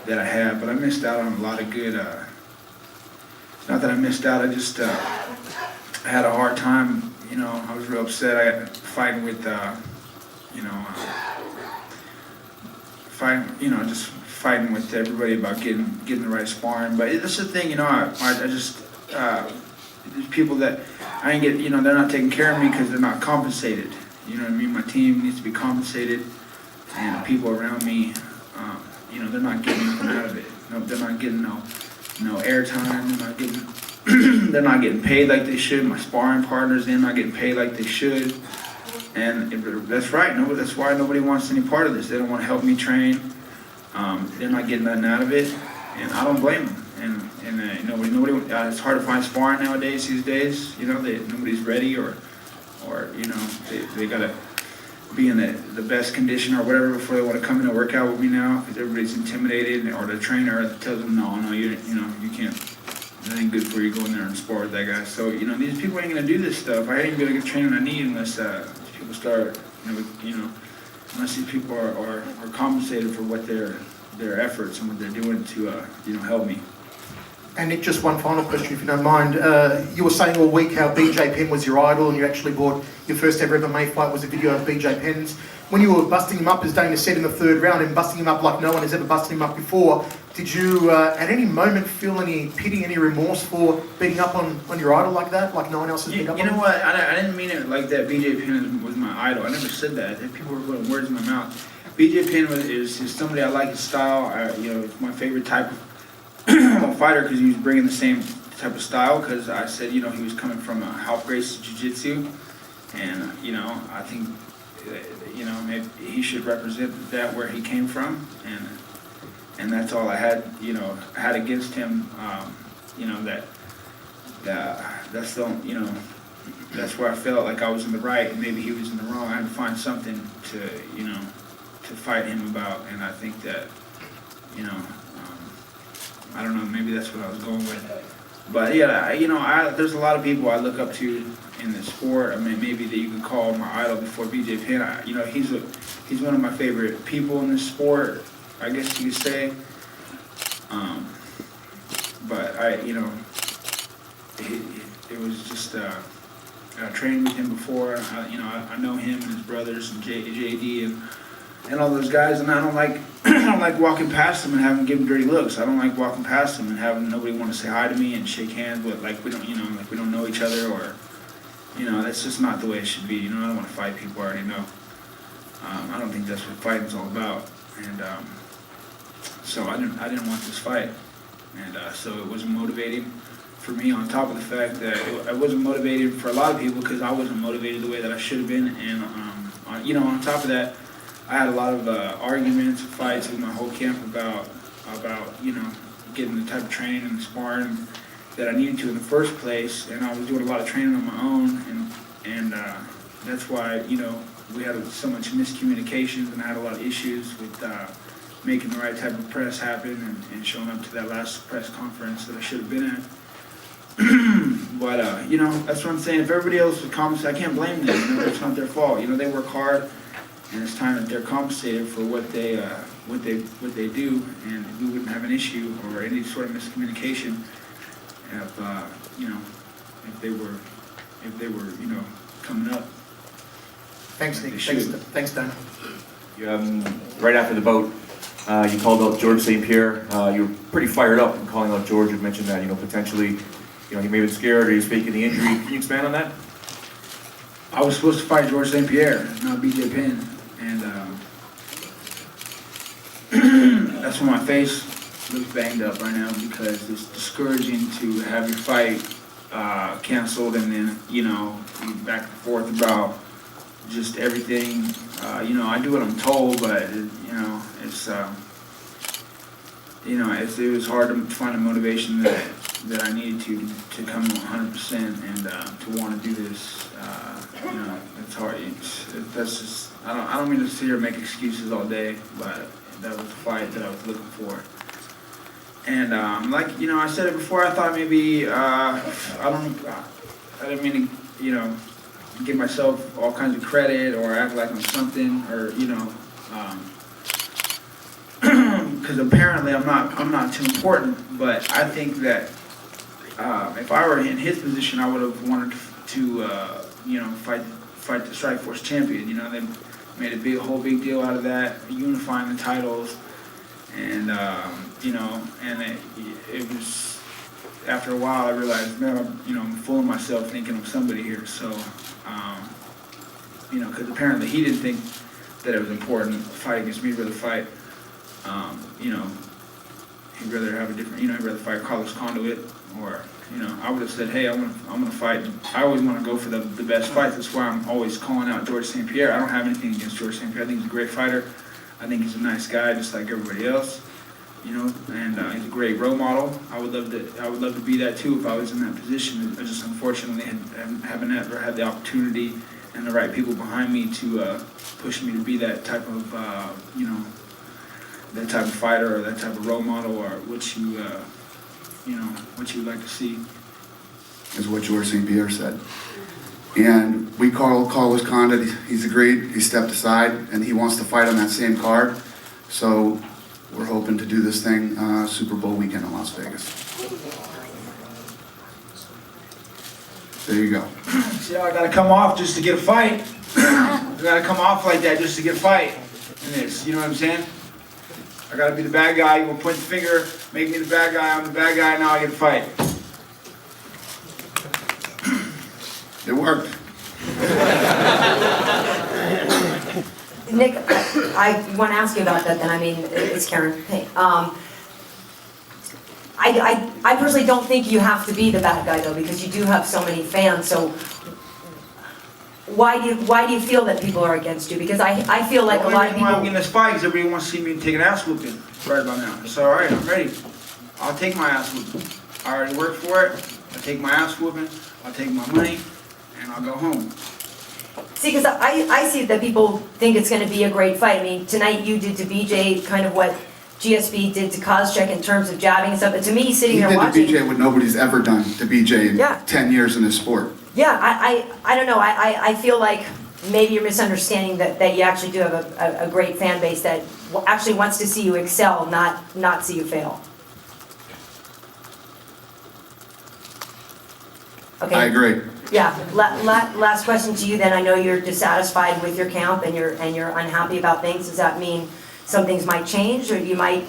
that I had, but I missed out on a lot of good, not that I missed out, I just I had a hard time, you know, I was real upset. I got fighting with, just fighting with everybody about getting the right sparring. But that's the thing, you know, I just, there's people that I ain't get, you know, they're not taking care of me because they're not compensated. You know what I mean? My team needs to be compensated, and the people around me, you know, they're not getting nothing out of it. No, they're not getting no airtime. They're not getting, they're not getting paid like they should. My sparring partners, they're not getting paid like they should. And that's right. No, that's why nobody wants any part of this. They don't want to help me train. They're not getting nothing out of it, and I don't blame them. And nobody. It's hard to find sparring nowadays. These days, you know, nobody's ready, or you know, they gotta be in the best condition or whatever before they want to come in and work out with me now, because everybody's intimidated, or the trainer tells them, no, you can't. That ain't good for you going there and spar with that guy. So, you know, these people ain't gonna do this stuff. I ain't gonna get the training I need unless these people start, unless these people are compensated for what their efforts and what they're doing to, help me. And Nick, just one final question, if you don't mind. You were saying all week how BJ Penn was your idol, and you actually bought your first ever MMA fight was a video of BJ Penn's. When you were busting him up, as Dana said, in the third round, and busting him up like no one has ever busted him up before, did you at any moment feel any pity, any remorse for beating up on your idol like that, like no one else has beat up on? You know what? I didn't mean it like that. BJ Penn was my idol. I never said that. People were putting words in my mouth. BJ Penn is somebody I like his style. It's my favorite type of fighter because he was bringing the same type of style. Because I said, he was coming from a half-brace jiu-jitsu, and I think maybe he should represent that where he came from, and that's all I had. Had against him. That's where I felt like I was in the right, and maybe he was in the wrong. I had to find something to fight him about, and I think that I don't know, maybe that's what I was going with. But yeah, there's a lot of people I look up to in the sport. I mean, maybe that you could call my idol before BJ Penn. He's one of my favorite people in this sport, I guess you could say. But it was just I trained with him before. I know him and his brothers and JD and all those guys, and I don't like walking past them and having them give them dirty looks. I don't like walking past them and having nobody want to say hi to me and shake hands, but like we don't know each other, or that's just not the way it should be. I don't want to fight people I already know. I don't think that's what fighting's all about, and so I didn't want this fight, and so it wasn't motivating for me. On top of the fact that it wasn't motivated for a lot of people because I wasn't motivated the way that I should have been, and on top of that, I had a lot of arguments and fights with my whole camp about getting the type of training and sparring that I needed to in the first place, and I was doing a lot of training on my own, and that's why we had so much miscommunications, and I had a lot of issues with making the right type of press happen and showing up to that last press conference that I should have been at. But that's what I'm saying. If everybody else would compensate, I can't blame them. It's not their fault. They work hard, and it's time that they're compensated for what they do, and we wouldn't have an issue or any sort of miscommunication if they were coming up. Thanks, Nick. Thanks, Dan. Right after the bout, you called out George St-Pierre. You were pretty fired up in calling out George. You mentioned that potentially he may have been scared or he's faking the injury. Can you expand on that? I was supposed to fight George St-Pierre, not BJ Penn, and that's why my face looks banged up right now, because it's discouraging to have your fight canceled and then back and forth about just everything. I do what I'm told, but it was hard to find a motivation that I needed to come 100% and to want to do this. It's hard. That's just I don't mean to sit here and make excuses all day, but that was the fight that I was looking for. And I said it before. I thought maybe I didn't mean to give myself all kinds of credit or act like I'm something, or because apparently I'm not too important, but I think that if I were in his position, I would have wanted to fight the Strikeforce champion. You know, they made a whole big deal out of that, unifying the titles, and and it was. After a while, I realized, man, I'm fooling myself thinking I'm somebody here. So, because apparently he didn't think that it was important to fight against me, rather fight, he'd rather have a different, he'd rather fight Carlos Conduit, or, I would have said, hey, I'm gonna fight. I always want to go for the best fights. That's why I'm always calling out George St-Pierre. I don't have anything against George St-Pierre. I think he's a great fighter. I think he's a nice guy, just like everybody else. And he's a great role model. I would love to be that too if I was in that position. I just unfortunately haven't ever had the opportunity and the right people behind me to push me to be that type of that type of fighter or that type of role model, or what you would like to see. Is what George St-Pierre said. And we call Carlos Condit. He's agreed. He stepped aside and he wants to fight on that same card. So we're hoping to do this thing Super Bowl weekend in Las Vegas. There you go. See how I gotta come off just to get a fight? I gotta come off like that just to get a fight in this, you know what I'm saying? I gotta be the bad guy. You will point the finger, make me the bad guy. I'm the bad guy, now I get a fight. It worked. Nick, I want to ask you about that then. I mean, it's Karen. Hey, I personally don't think you have to be the bad guy though, because you do have so many fans. So why do you feel that people are against you? Because I feel like a lot of people. I'm getting this fight because everybody wants to see me take an ass whooping right about now. So all right, I'm ready. I'll take my ass whooping. I already worked for it. I'll take my ass whooping. I'll take my money, and I'll go home. See, because I see that people think it's going to be a great fight. I mean, tonight you did to BJ kind of what GSP did to Koscheck in terms of jabbing and stuff. But to me, sitting there watching... He did to BJ what nobody's ever done to BJ in 10 years in this sport. Yeah, I don't know. I feel like maybe you're misunderstanding that you actually do have a great fan base that actually wants to see you excel, not see you fail. Okay. I agree. Yeah. Last question to you then. I know you're dissatisfied with your camp and you're unhappy about things. Does that mean some things might change, or you might,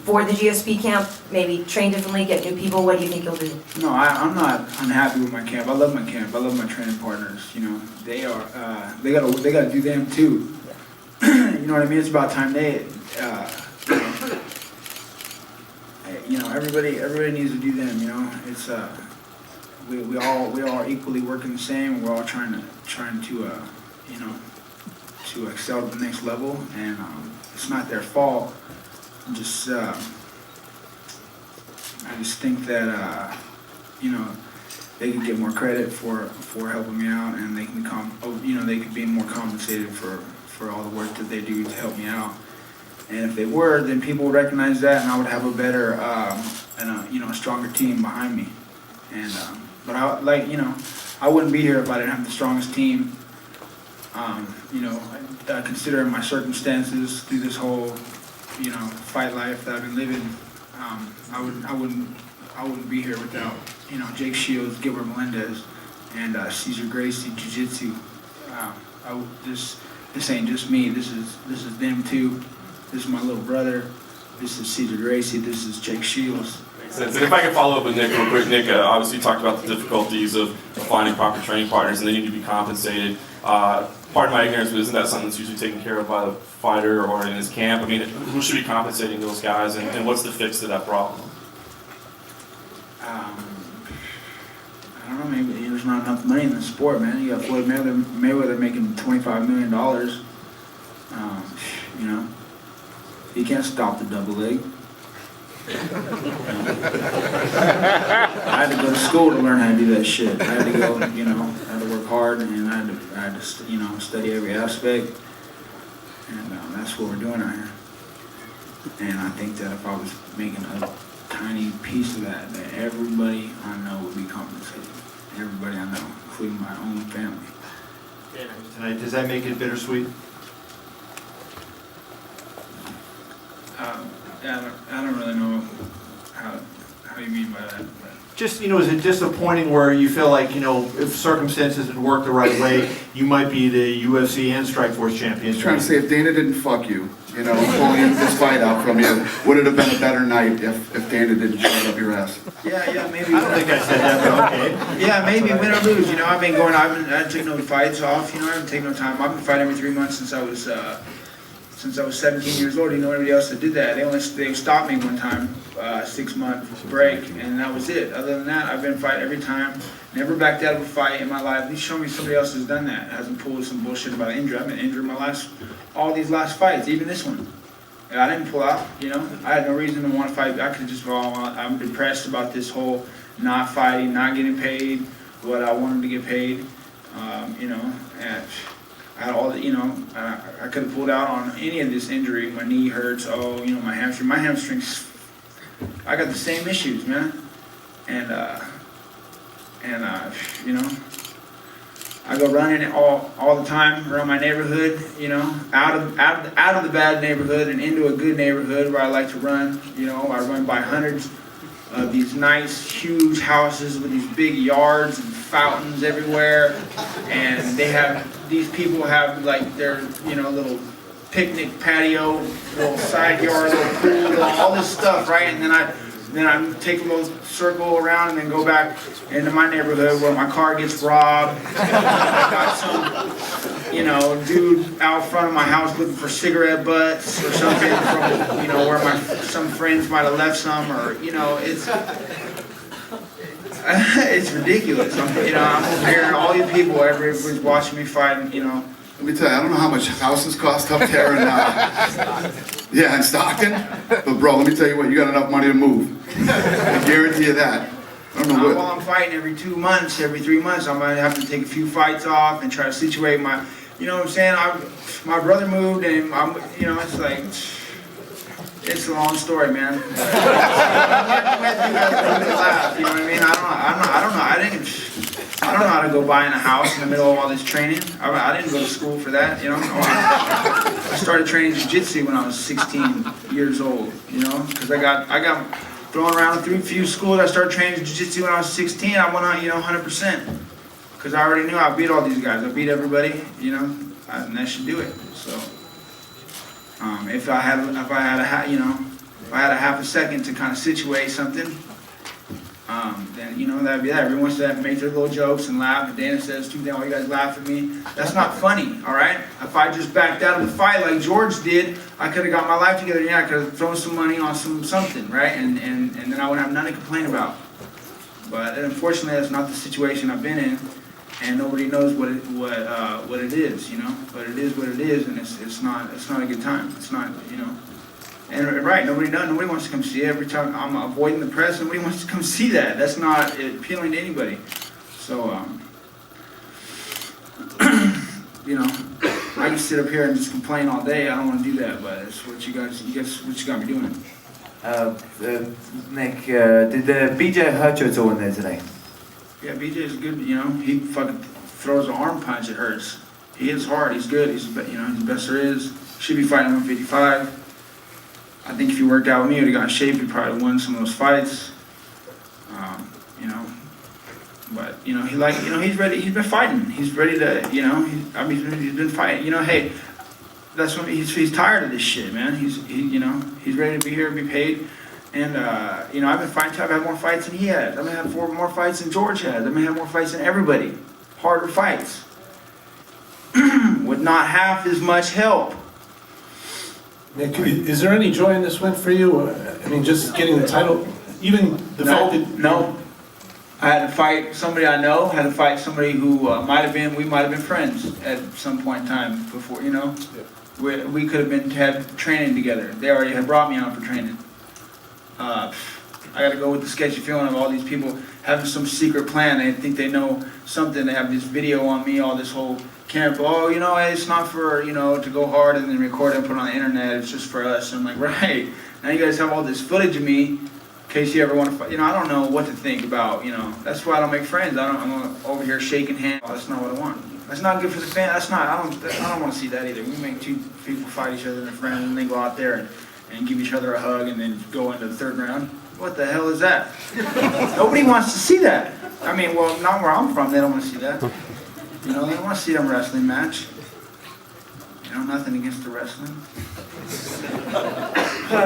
for the GSP camp, maybe train differently, get new people? What do you think you'll do? No, I'm not unhappy with my camp. I love my camp. I love my training partners. They are they gotta do them too. You know what I mean? It's about time they everybody needs to do them. It's we all are equally working the same. We're all trying to excel at the next level, and it's not their fault. I just think that they could get more credit for helping me out, and they can they could be more compensated for all the work that they do to help me out. And if they were, then people would recognize that, and I would have a better and a stronger team behind me. And but I wouldn't be here if I didn't have the strongest team. Considering my circumstances through this whole fight life that I've been living, I wouldn't be here without Jake Shields, Gilbert Melendez, and Cesar Gracie Jiu-Jitsu. This ain't just me. This is them too. This is my little brother. This is Cesar Gracie. This is Jake Shields. Makes sense. And if I can follow up with Nick real quick, Nick, obviously you talked about the difficulties of finding proper training partners, and they need to be compensated. Pardon my ignorance, but isn't that something that's usually taken care of by the fighter or in his camp? I mean, who should be compensating those guys, and what's the fix to that problem? I don't know, maybe there's not enough money in the sport, man. You got Floyd Mayweather making $25 million. He can't stop the double leg. I had to go to school to learn how to do that shit. I had to go, I had to work hard, and I had to study every aspect. And that's what we're doing out here. And I think that if I was making a tiny piece of that everybody I know would be compensated. Everybody I know, including my own family. Tonight, does that make it bittersweet? Yeah, I don't really know how you mean by that. But. Just, is it disappointing where you feel like, if circumstances had worked the right way, you might be the UFC and Strikeforce champion? He's trying to say if Dana didn't fuck you, pulling this fight out from you, would it have been a better night if Dana didn't shove up your ass? Yeah, maybe. I don't think I said that, but okay. Yeah, maybe win or lose. I've been going. I haven't taken no fights off. I haven't taken no time. I've been fighting every 3 months since I was 17 years old. Anybody else that did that? They stopped me one time, 6-month break, and that was it. Other than that, I've been fighting every time. Never backed out of a fight in my life. Please show me somebody else has done that. Hasn't pulled some bullshit about injury. I've been injured in all these last fights, even this one. And I didn't pull out. I had no reason to want to fight. I could just go. I'm depressed about this whole not fighting, not getting paid what I wanted to get paid. And I had all the, I could have pulled out on any of this injury. My knee hurts. Oh, my hamstring. My hamstrings. I got the same issues, man. And I go running all the time around my neighborhood. Out of the bad neighborhood and into a good neighborhood where I like to run. I run by hundreds of these nice, huge houses with these big yards and fountains everywhere, and these people have like their little picnic patio, little side yard, little pool, all this stuff, right? And then I take a little circle around and then go back into my neighborhood where my car gets robbed. I got some, dude out front of my house looking for cigarette butts or something from, where some friends might have left some, or, it's ridiculous. I'm over here and all you people, everybody's watching me fight, Let me tell you, I don't know how much houses cost up there in Stockton, but bro, let me tell you what, you got enough money to move. I guarantee you that. I don't know what. While I'm fighting every 2 months, every 3 months, I might have to take a few fights off and try to situate my, you know what I'm saying? My brother moved and it's like, it's a long story, man. But, laugh, you know what I mean? I don't know. I don't know how to go buy in a house in the middle of all this training. I didn't go to school for that, I started training jiu-jitsu when I was 16 years old, because I got thrown around through a few schools. I started training jiu-jitsu when I was 16. I went on, 100%, because I already knew I beat all these guys. I beat everybody, and that should do it. So, if I had a half a second to kind of situate something. Then that'd be that. Everyone wants to make their little jokes and laugh. And Dana says too, then all you guys laugh at me. That's not funny, all right? If I just backed out of the fight like George did, I could have got my life together. I could have thrown some money on something, right? And then I would have nothing to complain about. But unfortunately, that's not the situation I've been in, and nobody knows what it is, But it is what it is, and it's not a good time. It's not, And right, nobody wants to come see it. Every time I'm avoiding the press, nobody wants to come see that. That's not appealing to anybody. So, I can sit up here and just complain all day. I don't want to do that, but it's what you got me doing. Nick, did BJ hurt you at all in there today? Yeah, BJ's good. He fucking throws an arm punch. It hurts. He hits hard. He's good. He's the best there is. Should be fighting 155. I think if he worked out with me, he would have got in shape. He probably won some of those fights. But he's ready. He's been fighting. He's ready to. He's been fighting. Hey, that's when he's tired of this shit, man. He's ready to be here and be paid. And I've been fighting too. I've had more fights than he has. I've had 4 more fights than George has. I've had more fights than everybody. Harder fights with not half as much help. Nick, is there any joy in this win for you? Just getting the title, even the fact that... No. I had to fight somebody I know, had to fight somebody who we might have been friends at some point in time before, We could have had training together. They already had brought me on for training. I got to go with the sketchy feeling of all these people having some secret plan. They think they know something. They have this video on me, all this whole camp. Oh, it's not for, to go hard and then record and put it on the internet. It's just for us. And I'm like, right. Now you guys have all this footage of me in case you ever want to fight. I don't know what to think about, That's why I don't make friends. I'm over here shaking hands. Oh, that's not what I want. That's not good for the fan. I don't want to see that either. We make 2 people fight each other and friends and they go out there and give each other a hug and then go into the third round. What the hell is that? Nobody wants to see that. I mean, well, not where I'm from, they don't want to see that. You know, they don't want to see them wrestling match. You know, nothing against the wrestling.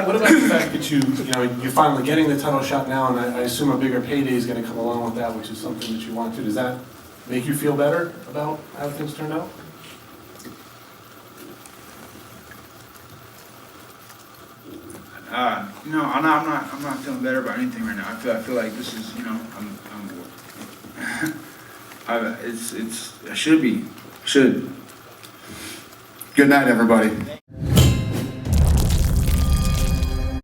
What about the fact that you're finally getting the title shot now, and I assume a bigger payday is going to come along with that, which is something that you want to. Does that make you feel better about how things turned out? No, I'm not feeling better about anything right now. I feel like this is, you know, I should be. Good night, everybody.